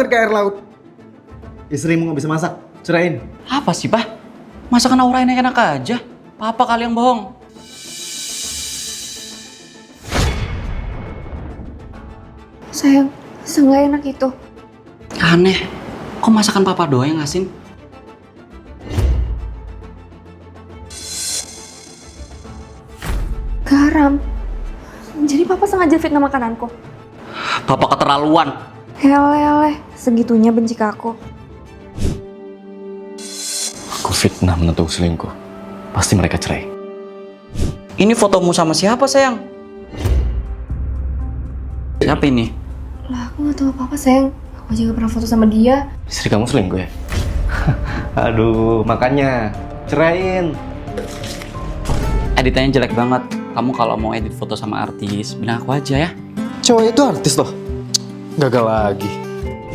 ke air laut. Istrimu nggak bisa masak, ceraiin. Apa sih, Pak? Masakan Aura enak-enak aja. Papa kali yang bohong. Sayang, nggak enak itu. Aneh. Kok masakan Papa doang yang asin? Garam. Jadi papa sengaja fitnah makananku. Papa keterlaluan. Hele, segitunya benci ke aku. Aku fitnah menentu selingkuh. Pasti mereka cerai. Ini fotomu sama siapa, sayang? Siapa ini? Lah, aku nggak tahu apa-apa, sayang. Aku aja nggak pernah foto sama dia. Istri kamu selingkuh ya? Aduh, makanya ceraiin. Editannya jelek banget. Kamu kalau mau edit foto sama artis, bilang aku aja ya. Cowok itu artis loh. Gagal lagi.